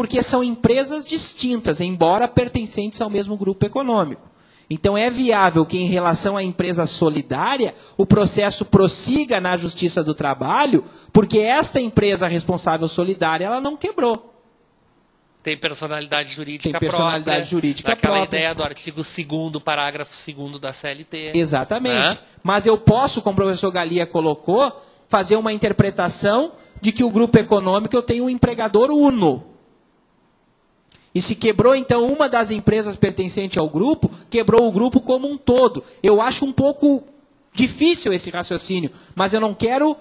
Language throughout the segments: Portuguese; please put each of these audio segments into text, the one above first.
porque são empresas distintas, embora pertencentes ao mesmo grupo econômico. Então, é viável que, em relação à empresa solidária, o processo prossiga na Justiça do Trabalho, porque esta empresa responsável solidária ela não quebrou. Tem personalidade jurídica própria. Tem personalidade jurídica naquela própria. ideia do artigo 2º, parágrafo 2º da CLT. Exatamente. Mas eu posso, como o professor Galia colocou, fazer uma interpretação de que o grupo econômico eu tenho um empregador uno. E se quebrou, então, uma das empresas pertencente ao grupo, quebrou o grupo como um todo. Eu acho um pouco difícil esse raciocínio, mas eu não quero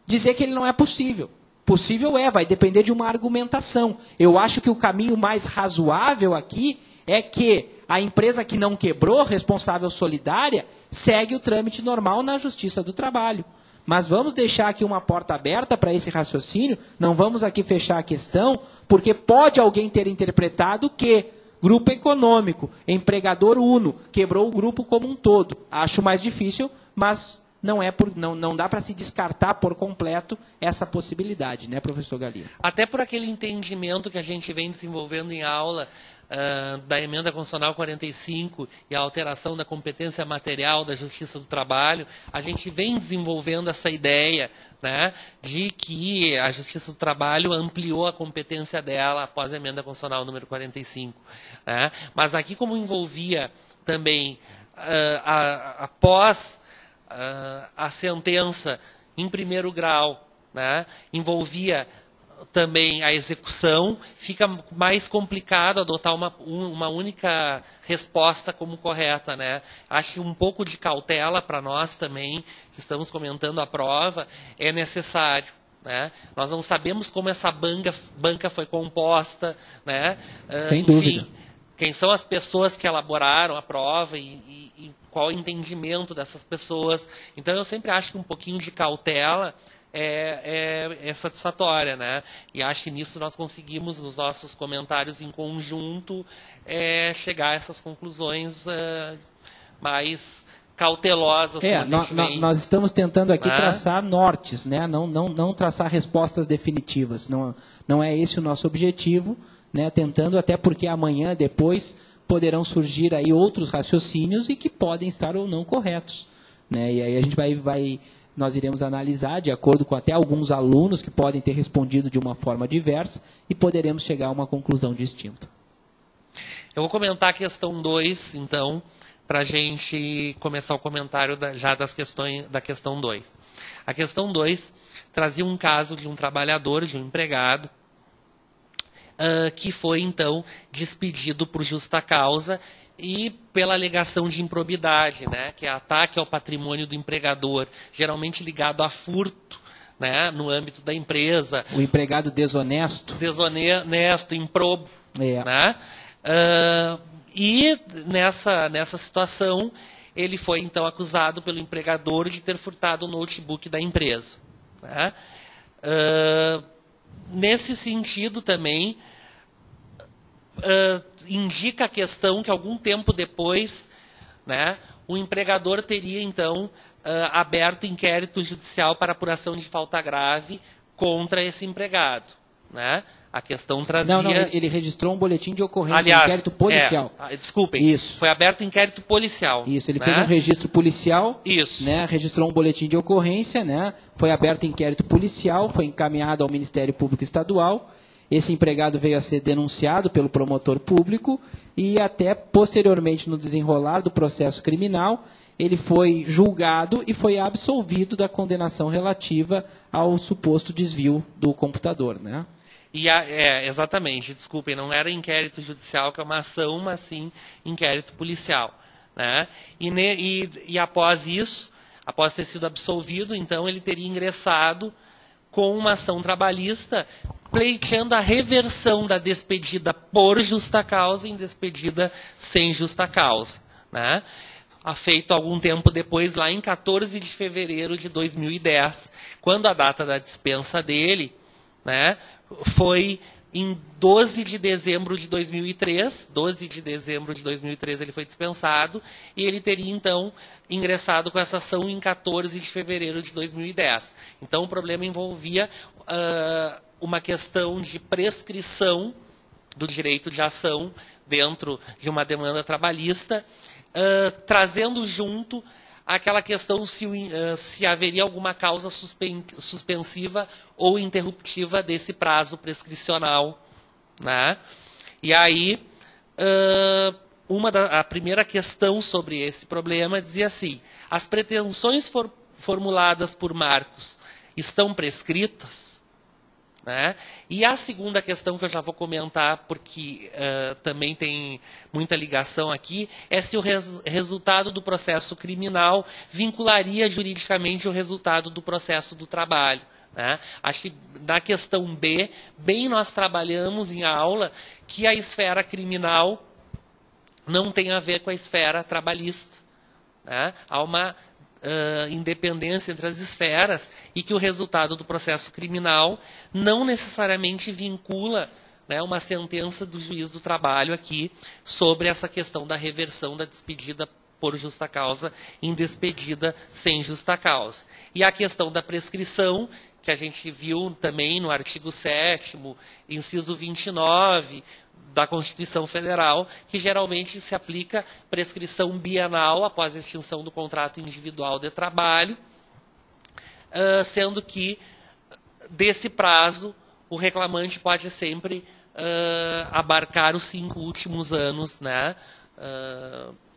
dizer que ele não é possível. Possível vai depender de uma argumentação. Eu acho que o caminho mais razoável aqui é que a empresa que não quebrou, responsável solidária, segue o trâmite normal na Justiça do Trabalho. Mas vamos deixar aqui uma porta aberta para esse raciocínio, não vamos aqui fechar a questão, porque pode alguém ter interpretado que grupo econômico, empregador uno, quebrou o grupo como um todo. Acho mais difícil, mas não dá para se descartar por completo essa possibilidade, né, professor Galia? Até por aquele entendimento que a gente vem desenvolvendo em aula da Emenda Constitucional 45 e a alteração da competência material da Justiça do Trabalho, a gente vem desenvolvendo essa ideia, né, de que a Justiça do Trabalho ampliou a competência dela após a Emenda Constitucional número 45. Né? Mas aqui, como envolvia também, após a sentença em primeiro grau, né, envolvia também a execução, fica mais complicado adotar uma única resposta como correta, né? Acho um pouco de cautela para nós também, que estamos comentando a prova, é necessário. Né? Nós não sabemos como essa banca foi composta, né? Sem dúvida. Quem são as pessoas que elaboraram a prova e qual o entendimento dessas pessoas. Então, eu sempre acho que um pouquinho de cautela é satisfatória, né? E acho que nisso nós conseguimos, nos nossos comentários em conjunto, chegar a essas conclusões mais cautelosas. Nós estamos tentando aqui traçar nortes, né? Não traçar respostas definitivas. Não é esse o nosso objetivo, né? Tentando, até porque amanhã, depois, poderão surgir aí outros raciocínios e que podem estar ou não corretos, né? E aí a gente nós iremos analisar, de acordo com até alguns alunos que podem ter respondido de uma forma diversa, e poderemos chegar a uma conclusão distinta. Eu vou comentar a questão 2, então, para a gente começar o comentário da questão 2. A questão 2 trazia um caso de um trabalhador, de um empregado, que foi, então, despedido por justa causa e pela alegação de improbidade, né, que é ataque ao patrimônio do empregador, geralmente ligado a furto, né, no âmbito da empresa. O empregado desonesto. Desonesto, improbo. Né? E nessa situação, ele foi, então, acusado pelo empregador de ter furtado o notebook da empresa. Né? Nesse sentido, também, indica a questão que, algum tempo depois, né, o empregador teria, então, aberto inquérito judicial para apuração de falta grave contra esse empregado. Né? A questão trazia... Não, ele registrou um boletim de ocorrência, um inquérito policial. Desculpem, isso. Foi aberto inquérito policial. Isso, ele fez um registro policial, isso. Né, registrou um boletim de ocorrência, né, foi aberto inquérito policial, foi encaminhado ao Ministério Público Estadual. Esse empregado veio a ser denunciado pelo promotor público e até posteriormente, no desenrolar do processo criminal, ele foi julgado e foi absolvido da condenação relativa ao suposto desvio do computador, né? Exatamente, desculpem, não era inquérito judicial, que é uma ação, mas sim inquérito policial. Né? E após isso, após ter sido absolvido, então ele teria ingressado com uma ação trabalhista, pleiteando a reversão da despedida por justa causa em despedida sem justa causa. Né? Feito algum tempo depois, lá em 14 de fevereiro de 2010, quando a data da dispensa dele, né, foi em 12 de dezembro de 2003. 12 de dezembro de 2003 ele foi dispensado e ele teria, então, ingressado com essa ação em 14 de fevereiro de 2010. Então, o problema envolvia uma questão de prescrição do direito de ação dentro de uma demanda trabalhista, trazendo junto aquela questão se haveria alguma causa suspensiva ou interruptiva desse prazo prescricional, né? E aí, a primeira questão sobre esse problema dizia assim: as pretensões formuladas por Marcos estão prescritas? Né? E a segunda questão que eu já vou comentar, porque também tem muita ligação aqui, é se o resultado do processo criminal vincularia juridicamente o resultado do processo do trabalho. Né? Acho que na questão B, bem nós trabalhamos em aula que a esfera criminal não tem a ver com a esfera trabalhista. Né? Há uma independência entre as esferas e que o resultado do processo criminal não necessariamente vincula, né, uma sentença do juiz do trabalho aqui sobre essa questão da reversão da despedida por justa causa em despedida sem justa causa. E a questão da prescrição, que a gente viu também no artigo 7º, inciso 29, da Constituição Federal, que geralmente se aplica prescrição bienal após a extinção do contrato individual de trabalho, sendo que, desse prazo, o reclamante pode sempre abarcar os 5 últimos anos, né,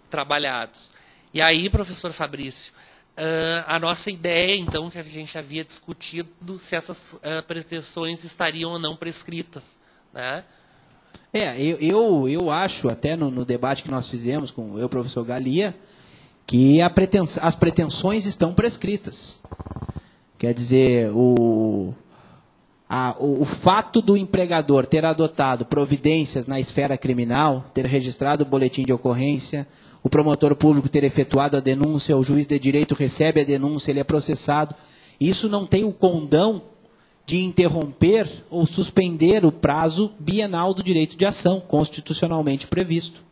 trabalhados. E aí, professor Fabrício, a nossa ideia, então, que a gente havia discutido, se essas pretensões estariam ou não prescritas, né? Eu acho, até no debate que nós fizemos com o professor Galia, que as pretensões estão prescritas. Quer dizer, o fato do empregador ter adotado providências na esfera criminal, ter registrado o boletim de ocorrência, o promotor público ter efetuado a denúncia, o juiz de direito recebe a denúncia, ele é processado, isso não tem o condão de interromper ou suspender o prazo bienal do direito de ação, constitucionalmente previsto.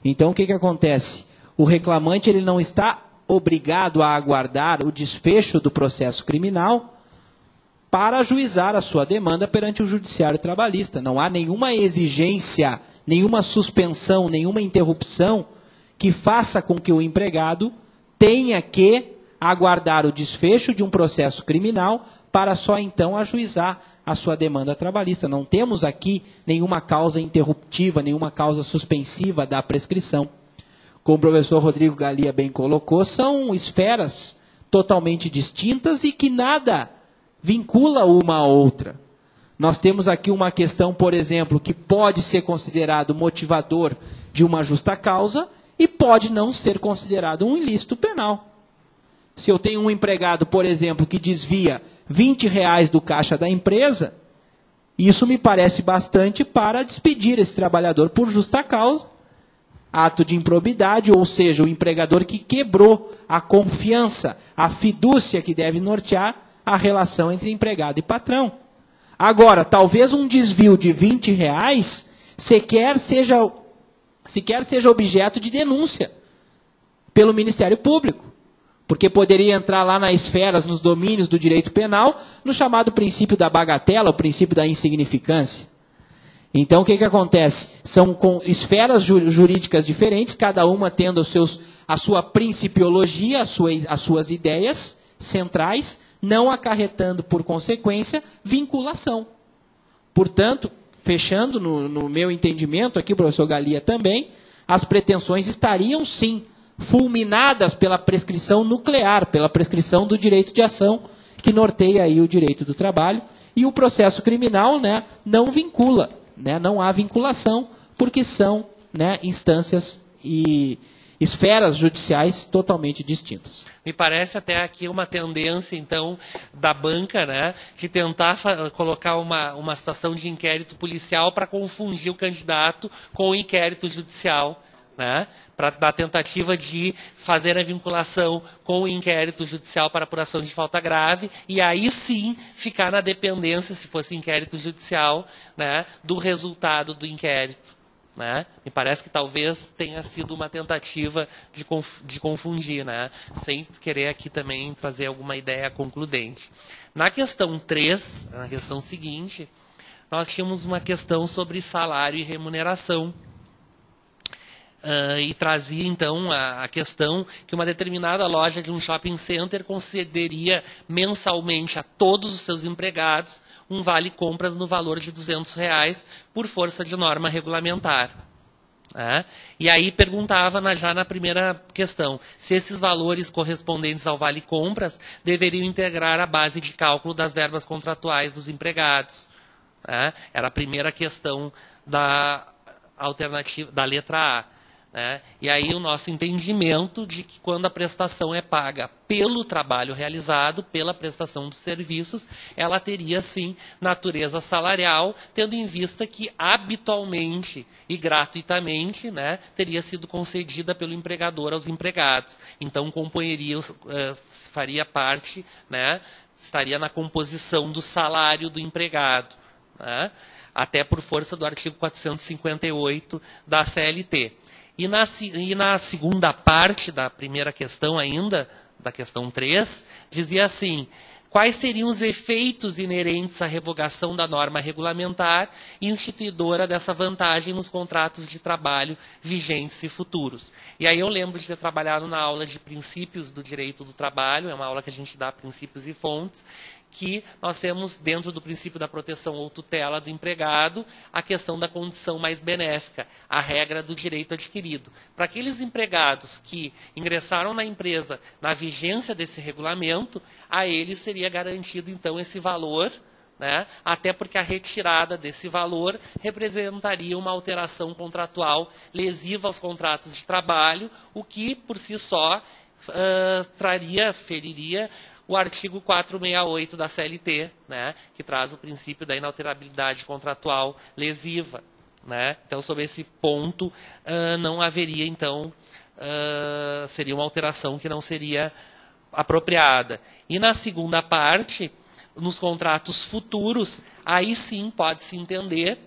Então, o que acontece? O reclamante ele não está obrigado a aguardar o desfecho do processo criminal para ajuizar a sua demanda perante o judiciário trabalhista. Não há nenhuma exigência, nenhuma suspensão, nenhuma interrupção que faça com que o empregado tenha que aguardar o desfecho de um processo criminal para só então ajuizar a sua demanda trabalhista. Não temos aqui nenhuma causa interruptiva, nenhuma causa suspensiva da prescrição. Como o professor Rodrigo Galia bem colocou, são esferas totalmente distintas e que nada vincula uma à outra. Nós temos aqui uma questão, por exemplo, que pode ser considerado motivador de uma justa causa e pode não ser considerado um ilícito penal. Se eu tenho um empregado, por exemplo, que desvia R$20 do caixa da empresa, isso me parece bastante para despedir esse trabalhador por justa causa, ato de improbidade, ou seja, o empregador que quebrou a confiança, a fidúcia que deve nortear a relação entre empregado e patrão. Agora, talvez um desvio de R$20 sequer seja objeto de denúncia pelo Ministério Público. Porque poderia entrar lá nas esferas, nos domínios do direito penal, no chamado princípio da bagatela, o princípio da insignificância. Então, o que acontece? São esferas jurídicas diferentes, cada uma tendo a sua principiologia, as suas ideias centrais, não acarretando, por consequência, vinculação. Portanto, fechando no meu entendimento, aqui o professor Galia também, as pretensões estariam, sim, fulminadas pela prescrição nuclear, pela prescrição do direito de ação, que norteia aí o direito do trabalho, e o processo criminal, né, não vincula, né, não há vinculação, porque são, né, instâncias e esferas judiciais totalmente distintas. Me parece até aqui uma tendência, então, da banca, né, de tentar colocar uma situação de inquérito policial para confundir o candidato com o inquérito judicial, né, na tentativa de fazer a vinculação com o inquérito judicial para apuração de falta grave, e aí sim ficar na dependência, se fosse inquérito judicial, né, do resultado do inquérito. né? Me parece que talvez tenha sido uma tentativa de confundir, né? Sem querer aqui também trazer alguma ideia concludente. Na questão 3, na questão seguinte, nós tínhamos uma questão sobre salário e remuneração. E trazia, então, a questão que uma determinada loja de um shopping center concederia mensalmente a todos os seus empregados um vale-compras no valor de R$200 por força de norma regulamentar. E aí perguntava já na primeira questão se esses valores correspondentes ao vale-compras deveriam integrar a base de cálculo das verbas contratuais dos empregados. Era a primeira questão da alternativa da letra A. E aí o nosso entendimento de que quando a prestação é paga pelo trabalho realizado, pela prestação dos serviços, ela teria, sim, natureza salarial, tendo em vista que habitualmente e gratuitamente, teria sido concedida pelo empregador aos empregados. Então, componheria, faria parte, estaria na composição do salário do empregado, até por força do artigo 458 da CLT. E na segunda parte da primeira questão ainda, da questão 3, dizia assim: quais seriam os efeitos inerentes à revogação da norma regulamentar instituidora dessa vantagem nos contratos de trabalho vigentes e futuros? E aí eu lembro de ter trabalhado na aula de princípios do direito do trabalho, é uma aula que a gente dá princípios e fontes, que nós temos, dentro do princípio da proteção ou tutela do empregado, a questão da condição mais benéfica, a regra do direito adquirido. Para aqueles empregados que ingressaram na empresa na vigência desse regulamento, a eles seria garantido, então, esse valor, até porque a retirada desse valor representaria uma alteração contratual lesiva aos contratos de trabalho, o que, por si só, feriria o artigo 468 da CLT, que traz o princípio da inalterabilidade contratual lesiva. Então, sobre esse ponto, não haveria, então, seria uma alteração que não seria apropriada. E na segunda parte, nos contratos futuros, aí sim pode-se entender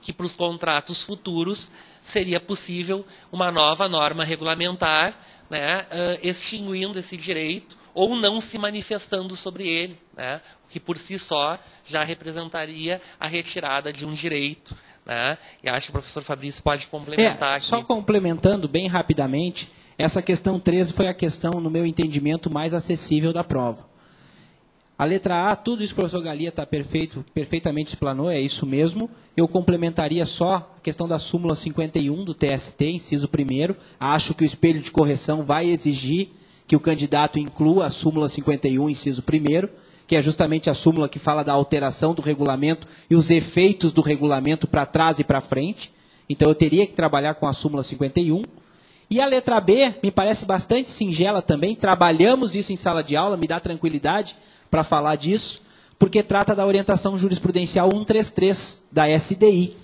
que para os contratos futuros seria possível uma nova norma regulamentar, extinguindo esse direito, ou não se manifestando sobre ele, o que por si só já representaria a retirada de um direito. E acho que o professor Fabrício pode complementar aqui. Só complementando bem rapidamente, essa questão 13 foi a questão, no meu entendimento, mais acessível da prova. A letra A, tudo isso que o professor Galia está perfeitamente explanou, é isso mesmo. Eu complementaria só a questão da súmula 51 do TST, inciso 1º. Acho que o espelho de correção vai exigir que o candidato inclua a súmula 51, inciso 1º, que é justamente a súmula que fala da alteração do regulamento e os efeitos do regulamento para trás e para frente. Então, eu teria que trabalhar com a súmula 51. E a letra B me parece bastante singela também. Trabalhamos isso em sala de aula, me dá tranquilidade para falar disso, porque trata da orientação jurisprudencial 133 da SDI.